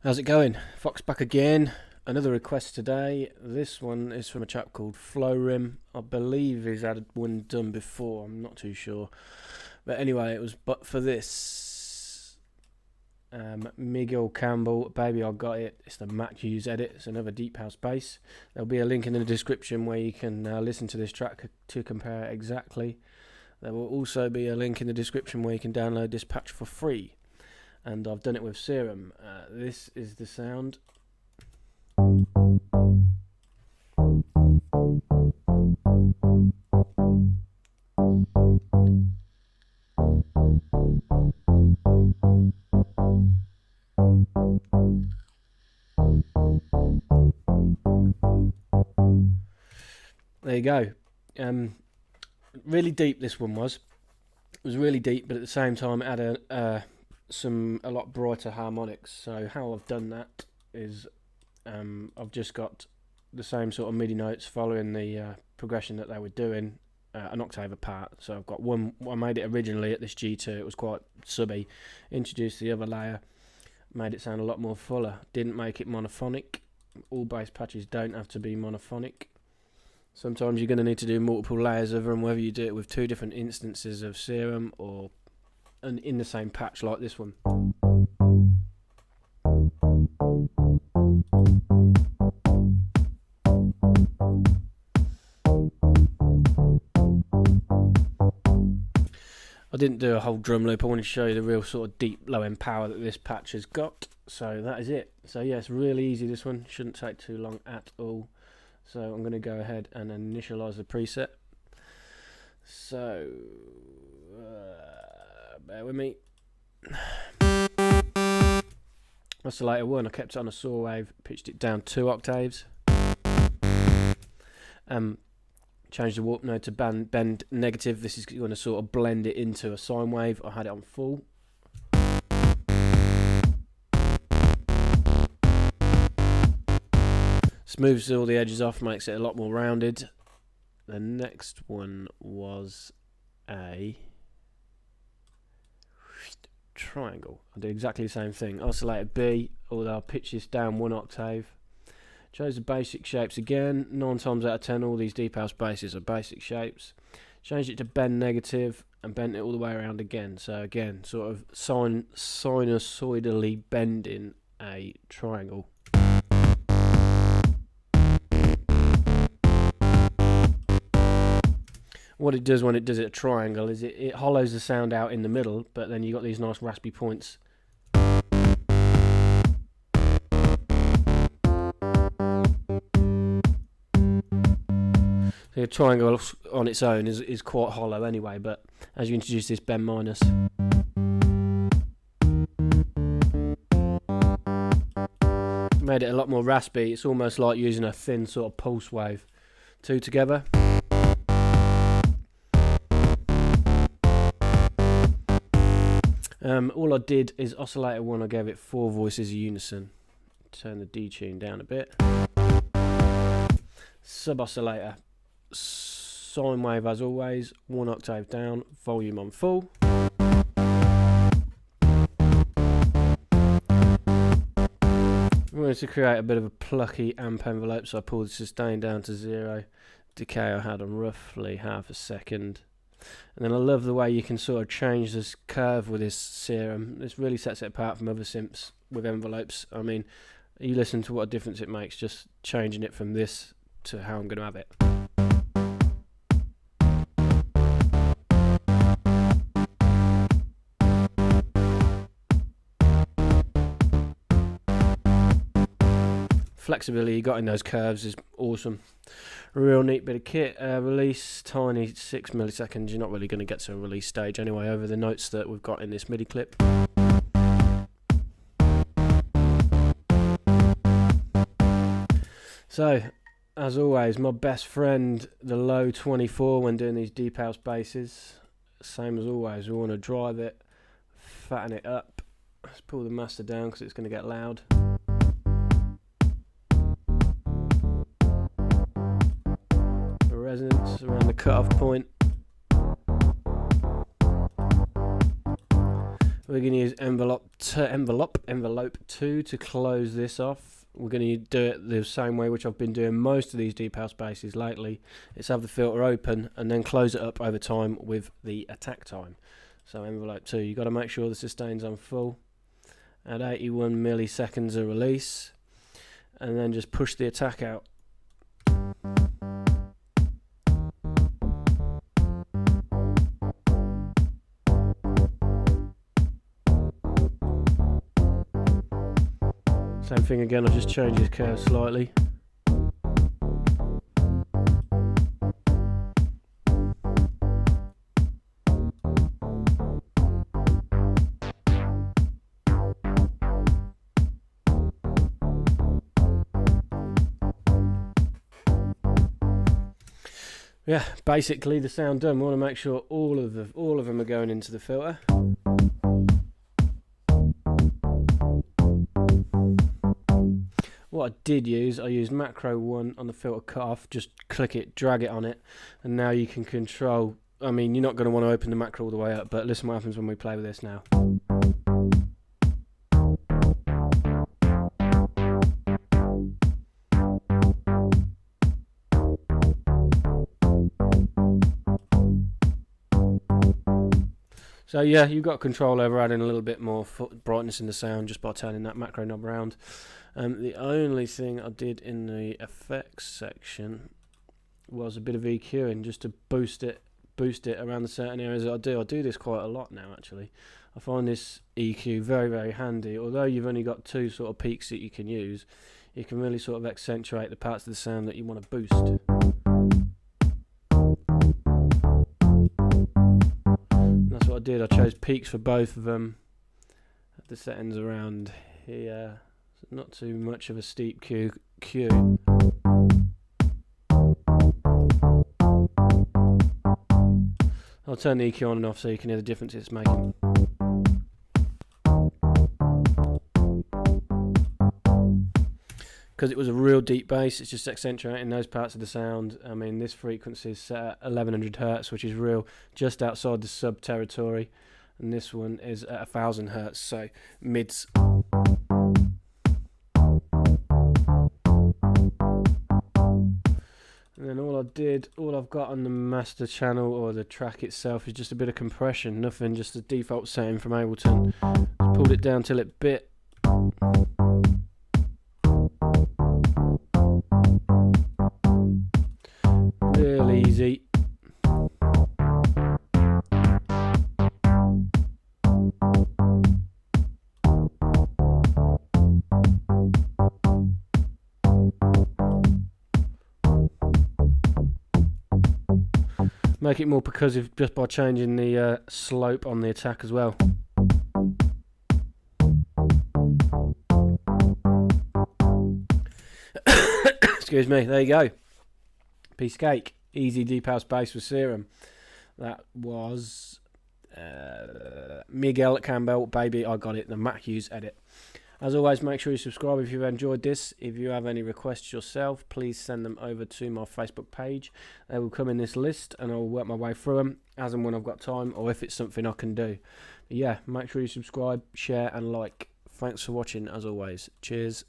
How's it going? Fox back again. Another request today. This one is from a chap called Flowrim. I believe he's had one done before. I'm not too sure. But anyway, it was but for this. Miguel Campbell, Baby I Got It. It's the Hughes edit. It's another deep house bass. There'll be a link in the description where you can listen to this track to compare it exactly. There will also be a link in the description where you can download this patch for free. And I've done it with Serum. This is the sound. There you go. Really deep this one was. It was really deep, but at the same time it had a lot brighter harmonics. So how I've done that is I've just got the same sort of MIDI notes following the progression that they were doing, an octave apart. So I've got one. I made it originally at this G2. It was quite subby. Introduced the other layer, made it sound a lot more fuller. Didn't make it monophonic. All bass patches don't have to be monophonic. Sometimes you're going to need to do multiple layers of them, whether you do it with two different instances of Serum or in the same patch like this one. I didn't do a whole drum loop. I want to show you the real sort of deep low end power that this patch has got. So that is it. So yeah, it's really easy, this one. Shouldn't take too long at all. So I'm going to go ahead and initialize the preset. So bear with me. Oscillator 1, I kept it on a saw wave, pitched it down 2 octaves. Changed the warp node to bend negative. This is going to sort of blend it into a sine wave. I had it on full. Smooths all the edges off, makes it a lot more rounded. The next one was a triangle. I did exactly the same thing. Oscillator B, although I pitched this down 1 octave. Chose the basic shapes again. 9 times out of 10, all these deep house basses are basic shapes. Changed it to bend negative and bent it all the way around again. So again, sort of sinusoidally bending a triangle. What it does when it does it a triangle is it hollows the sound out in the middle, but then you got these nice raspy points. The triangle on its own is quite hollow anyway, but as you introduce this bend minus, made it a lot more raspy. It's almost like using a thin sort of pulse wave. Two together. All I did is oscillator 1, I gave it 4 voices of unison. Turn the D tune down a bit. Sub oscillator, sine wave as always, 1 octave down, volume on full. I wanted to create a bit of a plucky amp envelope, so I pulled the sustain down to 0. Decay I had on roughly half a second. And then I love the way you can sort of change this curve with this Serum. This really sets it apart from other synths with envelopes. I mean, you listen to what a difference it makes just changing it from this to how I'm going to have it. Flexibility you got in those curves is awesome. Real neat bit of kit. Release tiny 6 milliseconds. You're not really going to get to a release stage anyway over the notes that we've got in this MIDI clip. So, as always, my best friend, the low 24 when doing these deep house basses. Same as always, we want to drive it, fatten it up. Let's pull the master down because it's going to get loud. Resonance around the cutoff point. We're going to use envelope 2 to close this off. We're going to do it the same way which I've been doing most of these deep house basses lately. It's have the filter open and then close it up over time with the attack time. So envelope 2, you've got to make sure the sustain's on full at 81 milliseconds of release, and then just push the attack out. Same thing again, I'll just change his curve slightly. Yeah, basically the sound done. We want to make sure all of them are going into the filter. What I did use, I used macro 1 on the filter cutoff. Just click it, drag it on it, and now you can control. I mean, you're not going to want to open the macro all the way up, but listen what happens when we play with this now. So yeah, you've got control over adding a little bit more brightness in the sound just by turning that macro knob around. The only thing I did in the effects section was a bit of EQing just to boost it around the certain areas that I do. I do this quite a lot now actually. I find this EQ very, very handy. Although you've only got 2 sort of peaks that you can use, you can really sort of accentuate the parts of the sound that you want to boost. That's what I did. I chose peaks for both of them. The settings around here, so not too much of a steep Q. I'll turn the EQ on and off so you can hear the difference it's making. Because it was a real deep bass, it's just accentuating those parts of the sound. I mean, this frequency is set at 1100 Hz, which is real just outside the sub territory, and this one is at 1000 Hz, so mids. And then all I've got on the master channel or the track itself is just a bit of compression, nothing, just a default setting from Ableton. Just pulled it down till it bit. Real easy. Make it more percussive just by changing the slope on the attack as well. Excuse me, there you go. Piece of cake. Easy deep house bass with Serum. That was Miguel Campbell, Baby I Got It, the Matt Hughes edit. As always, make sure you subscribe if you've enjoyed this. If you have any requests yourself, please send them over to my Facebook page. They will come in this list and I'll work my way through them as and when I've got time, or if it's something I can do. But yeah, make sure you subscribe, share and like. Thanks for watching as always. Cheers.